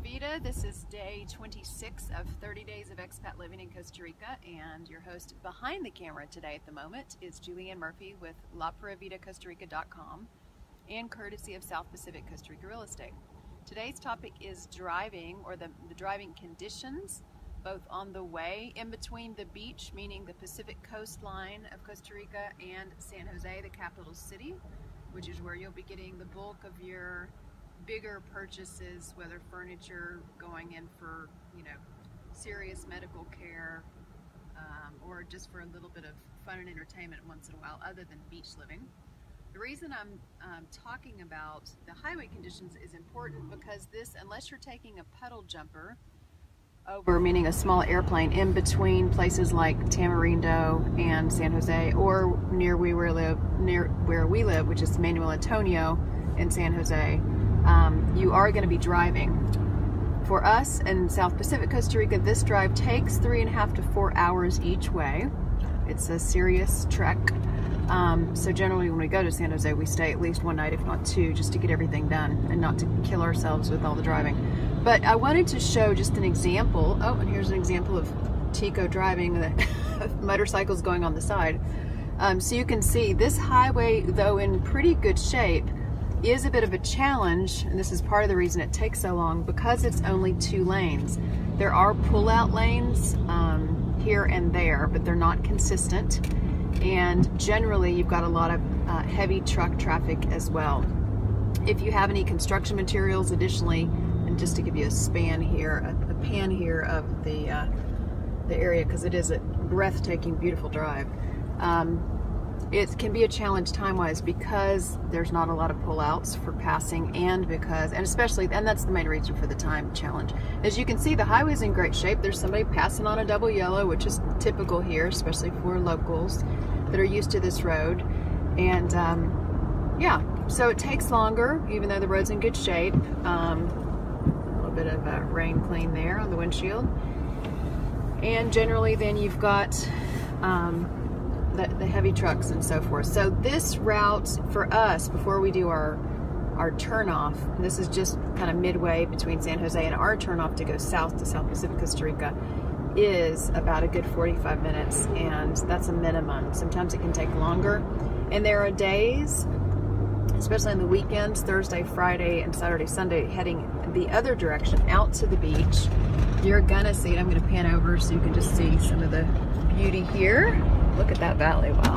Vida. This is day 26 of 30 days of expat living in Costa Rica, and your host behind the camera today at the moment is JuliAnne Murphy with LaPuraVidaCostaRica.com and courtesy of South Pacific Costa Rica Real Estate. Today's topic is driving, or the driving conditions, both on the way in between the beach, meaning the Pacific coastline of Costa Rica, and San Jose, the capital city, which is where you'll be getting the bulk of your bigger purchases, whether furniture, going in for, serious medical care, or just for a little bit of fun and entertainment once in a while, other than beach living. The reason I'm talking about the highway conditions is important because this, unless you're taking a puddle jumper over, meaning a small airplane, in between places like Tamarindo and San Jose, or near where we live, which is Manuel Antonio in San Jose, you are going to be driving. For us in South Pacific Costa Rica, this drive takes 3.5 to 4 hours each way. It's a serious trek. So generally when we go to San Jose, we stay at least one night, if not two, just to get everything done and not to kill ourselves with all the driving. But I wanted to show just an example. Oh, and here's an example of Tico driving, the motorcycles going on the side. So you can see this highway, though in pretty good shape, is a bit of a challenge, and this is part of the reason it takes so long, because it's only 2 lanes. There are pull-out lanes here and there, but they're not consistent, and generally you've got a lot of heavy truck traffic as well. If you have any construction materials additionally, and just to give you a pan here of the area, because it is a breathtaking, beautiful drive. It can be a challenge time-wise because there's not a lot of pull-outs for passing, and that's the main reason for the time challenge. As you can see, the highway's in great shape. There's somebody passing on a double yellow, which is typical here, especially for locals that are used to this road. And so it takes longer, even though the road's in good shape. A little bit of rain clean there on the windshield. And generally then you've got the heavy trucks and so forth. So this route for us, before we do our turnoff, and this is just kind of midway between San Jose and our turnoff to go south to South Pacific Costa Rica, is about a good 45 minutes, and that's a minimum. Sometimes it can take longer, and there are days, especially on the weekends, Thursday, Friday, and Saturday, Sunday, heading the other direction out to the beach. You're gonna see, and I'm gonna pan over so you can just see some of the beauty here. Look at that valley, wow.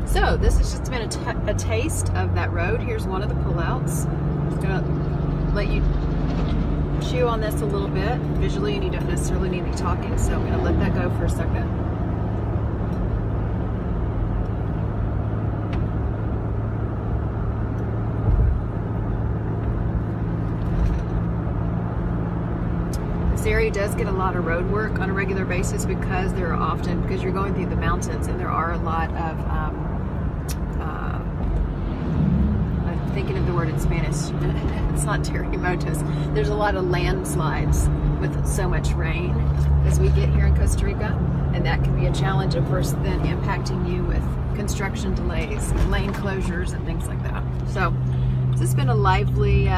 So this has just been a taste of that road. Here's one of the pullouts. I'm just gonna let you chew on this a little bit visually, and you don't necessarily need me talking, so I'm gonna let that go for a second. This area does get a lot of road work on a regular basis because you're going through the mountains, and there are a lot of I'm thinking of the word in Spanish. It's not terremotos. There's a lot of landslides with so much rain as we get here in Costa Rica, and that can be a challenge, of course, then impacting you with construction delays, lane closures, and things like that. So this has been a lively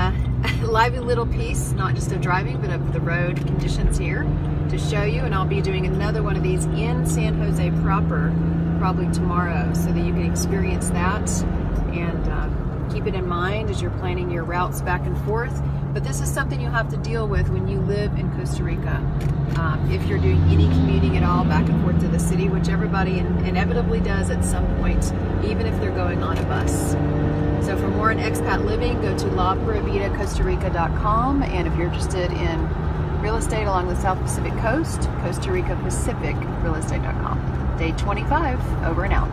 little piece, not just of driving, but of the road conditions here to show you. And I'll be doing another one of these in San Jose proper probably tomorrow, so that you can experience that and keep it in mind as you're planning your routes back and forth. But this is something you'll have to deal with when you live in Costa Rica. If you're doing any commuting at all back and forth to the city, which everybody inevitably does at some point, even if they're going on a bus. So for more on expat living, go to LaPuraVidaCostaRica.com, and if you're interested in real estate along the South Pacific coast, Costa Rica Pacific Realestate.com. Day 25, over and out.